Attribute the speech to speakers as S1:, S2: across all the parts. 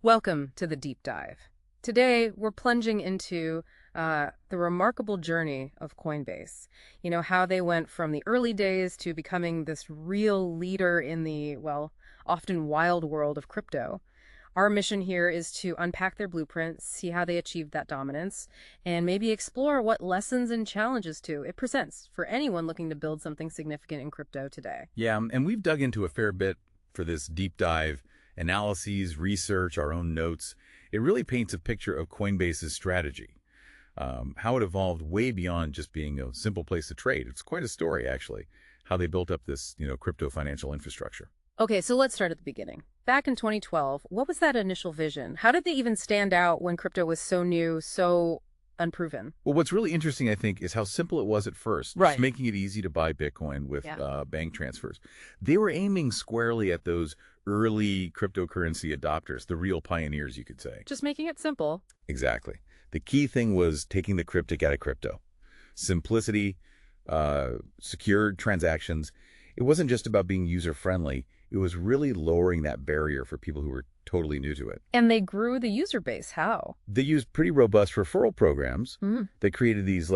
S1: Welcome to the deep dive. Today, we're plunging into the remarkable journey of Coinbase. You know, how they went from the early days to becoming this real leader in the, well, often wild world of crypto. Our mission here is to unpack their blueprint, see how they achieved that dominance, and maybe explore what lessons and challenges too it presents for anyone looking to build something significant in crypto today.
S2: Yeah, and we've dug into a fair bit for this deep dive, analyses, research, our own notes. It really paints a picture of Coinbase's strategy, how it evolved way beyond just being a simple place to trade. It's quite a story, actually, how they built up this, crypto financial infrastructure.
S1: Okay, so let's start at the beginning. Back in 2012, what was that initial vision? How did they even stand out when crypto was so new, so unproven?
S2: Well, what's really interesting, I think, is how simple it was at first,
S1: Right.
S2: just making it easy to buy Bitcoin with
S1: Yeah.
S2: bank transfers. They were aiming squarely at those early cryptocurrency adopters, the real pioneers, you could say.
S1: Just making it simple.
S2: Exactly. The key thing was taking the cryptic out of crypto. Simplicity, secured transactions. It wasn't just about being user-friendly. It was really lowering that barrier for people who were totally new to it.
S1: And they grew the user base. How?
S2: They used pretty robust referral programs that created these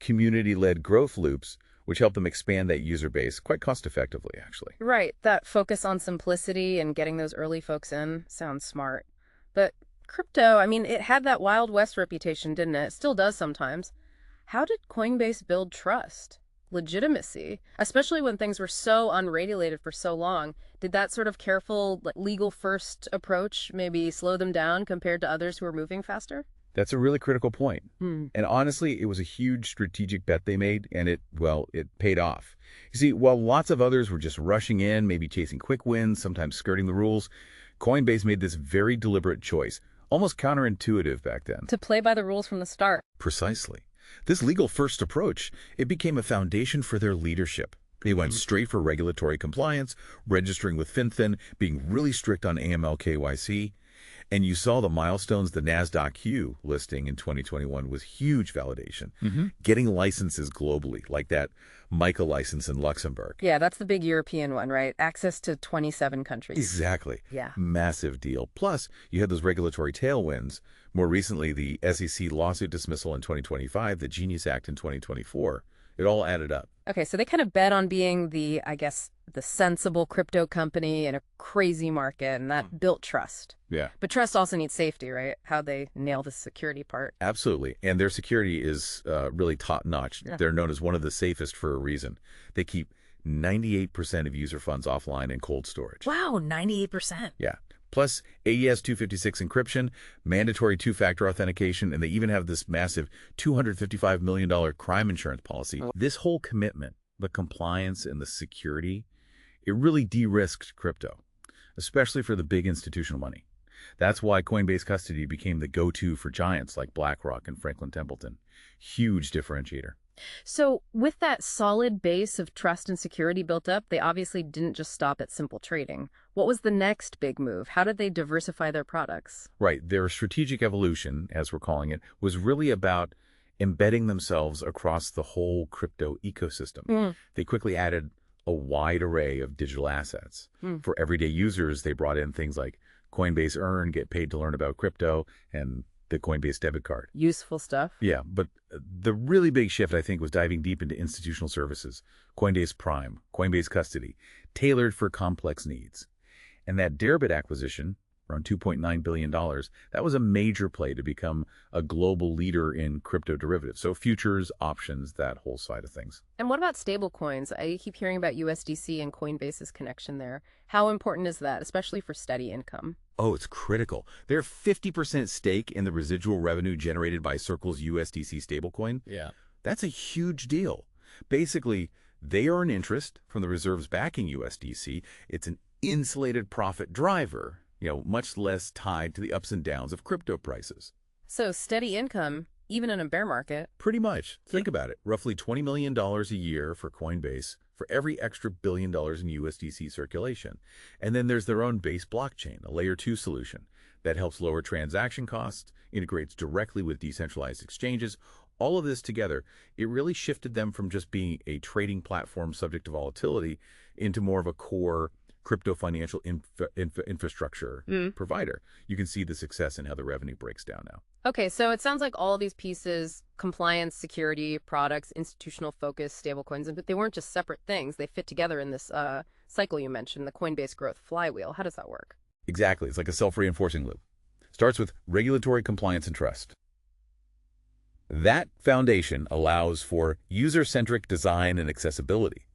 S2: community-led growth loops, which helped them expand that user base quite cost-effectively, actually.
S1: Right, that focus on simplicity and getting those early folks in sounds smart. But crypto, I mean, it had that Wild West reputation, didn't it? It still does sometimes. How did Coinbase build trust, legitimacy, especially when things were so unregulated for so long? Did that sort of careful, legal first approach maybe slow them down compared to others who were moving faster?
S2: That's a really critical point.
S1: Hmm.
S2: And honestly, it was a huge strategic bet they made, and it paid off. You see, while lots of others were just rushing in, maybe chasing quick wins, sometimes skirting the rules, Coinbase made this very deliberate choice, almost counterintuitive back then.
S1: To play by the rules from the start.
S2: Precisely. This legal-first approach, it became a foundation for their leadership. They went straight for regulatory compliance, registering with FinCEN, being really strict on AML KYC. And you saw the milestones. The NASDAQ Q listing in 2021 was huge validation. Getting licenses globally, like that MiCA license in Luxembourg.
S1: Yeah, that's the big European one, right? Access to 27 countries.
S2: Exactly.
S1: Yeah.
S2: Massive deal. Plus, you had those regulatory tailwinds. More recently, the SEC lawsuit dismissal in 2025, the Genius Act in 2024. It all added up.
S1: Okay, so they kind of bet on being the, I guess, the sensible crypto company in a crazy market, and that built trust.
S2: Yeah.
S1: But trust also needs safety, right? How they nail the security part.
S2: Absolutely. And their security is really top-notch.
S1: Yeah.
S2: They're known as one of the safest for a reason. They keep 98% of user funds offline in cold storage.
S1: Wow, 98%.
S2: Yeah. Plus AES 256 encryption, mandatory two-factor authentication, and they even have this massive $255 million crime insurance policy. This whole commitment, the compliance and the security, it really de-risked crypto, especially for the big institutional money. That's why Coinbase custody became the go-to for giants like BlackRock and Franklin Templeton. Huge differentiator.
S1: So with that solid base of trust and security built up, they obviously didn't just stop at simple trading. What was the next big move? How did they diversify their products?
S2: Right. Their strategic evolution, as we're calling it, was really about embedding themselves across the whole crypto ecosystem. They quickly added a wide array of digital assets. For everyday users, they brought in things like Coinbase Earn, get paid to learn about crypto, and the Coinbase debit card.
S1: Useful stuff.
S2: Yeah, but the really big shift, I think, was diving deep into institutional services. Coinbase Prime, Coinbase Custody, tailored for complex needs. And that Deribit acquisition, around $2.9 billion, that was a major play to become a global leader in crypto derivatives. So futures, options, that whole side of things.
S1: And what about stable coins? I keep hearing about USDC and Coinbase's connection there. How important is that, especially for steady income?
S2: Oh, it's critical. Their 50% stake in the residual revenue generated by Circle's USDC stablecoin, that's a huge deal. Basically, they earn interest from the reserves backing USDC. It's an insulated profit driver, much less tied to the ups and downs of crypto prices.
S1: So steady income, even in a bear market.
S2: Pretty much. Think about it. Roughly $20 million a year for Coinbase for every extra $1 billion in USDC circulation. And then there's their own base blockchain, a layer 2 solution that helps lower transaction costs, integrates directly with decentralized exchanges. All of this together, it really shifted them from just being a trading platform subject to volatility into more of a core crypto financial infrastructure provider. You can see the success in how the revenue breaks down now.
S1: Okay, so it sounds like all these pieces, compliance, security, products, institutional focus, stablecoins, but they weren't just separate things. They fit together in this cycle you mentioned, the Coinbase growth flywheel. How does that work?
S2: Exactly. It's like a self-reinforcing loop. Starts with regulatory compliance and trust. That foundation allows for user-centric design and accessibility,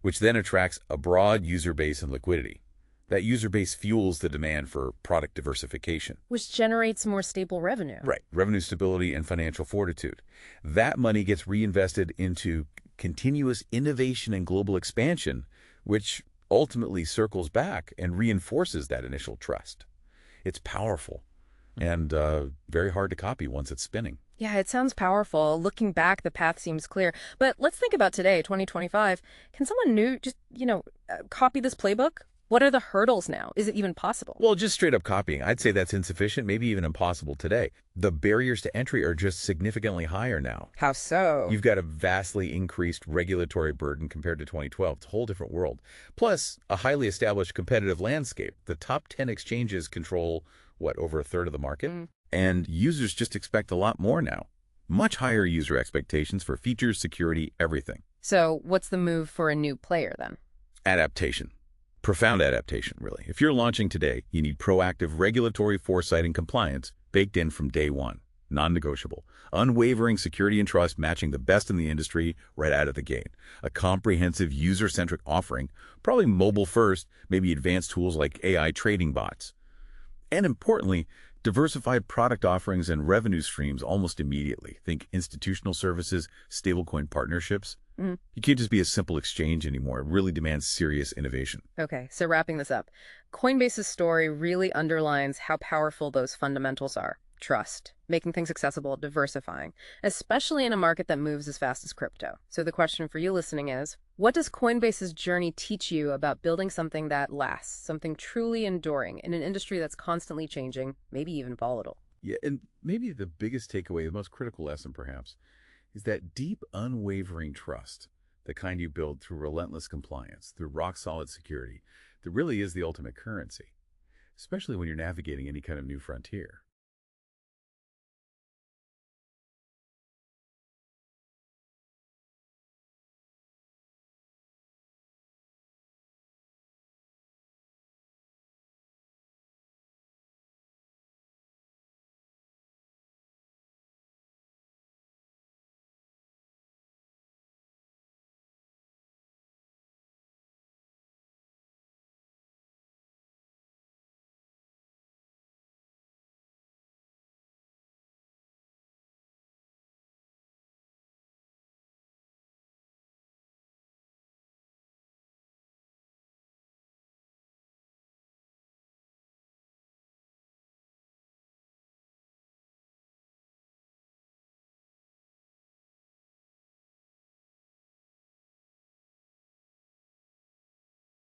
S2: which then attracts a broad user base and liquidity. That user base fuels the demand for product diversification.
S1: Which generates more stable revenue.
S2: Right. Revenue stability and financial fortitude. That money gets reinvested into continuous innovation and global expansion, which ultimately circles back and reinforces that initial trust. It's powerful and very hard to copy once it's spinning.
S1: Yeah, it sounds powerful. Looking back, the path seems clear. But let's think about today, 2025. Can someone new just, copy this playbook? What are the hurdles now? Is it even possible?
S2: Well, just straight up copying, I'd say that's insufficient, maybe even impossible today. The barriers to entry are just significantly higher now.
S1: How so?
S2: You've got a vastly increased regulatory burden compared to 2012. It's a whole different world. Plus, a highly established competitive landscape. The top 10 exchanges control, over a third of the market? And users just expect a lot more now. Much higher user expectations for features, security, everything.
S1: So what's the move for a new player then?
S2: Adaptation. Profound adaptation, really. If you're launching today, you need proactive regulatory foresight and compliance baked in from day one. Non-negotiable. Unwavering security and trust matching the best in the industry right out of the gate. A comprehensive user-centric offering, probably mobile first, maybe advanced tools like AI trading bots. And importantly, diversified product offerings and revenue streams almost immediately. Think institutional services, stablecoin partnerships. You can't just be a simple exchange anymore. It really demands serious innovation.
S1: Okay, so wrapping this up, Coinbase's story really underlines how powerful those fundamentals are. Trust, making things accessible, diversifying, especially in a market that moves as fast as crypto. So the question for you listening is, what does Coinbase's journey teach you about building something that lasts, something truly enduring in an industry that's constantly changing, maybe even volatile?
S2: Yeah, and maybe the biggest takeaway, the most critical lesson perhaps, is that deep, unwavering trust, the kind you build through relentless compliance, through rock-solid security, that really is the ultimate currency, especially when you're navigating any kind of new frontier.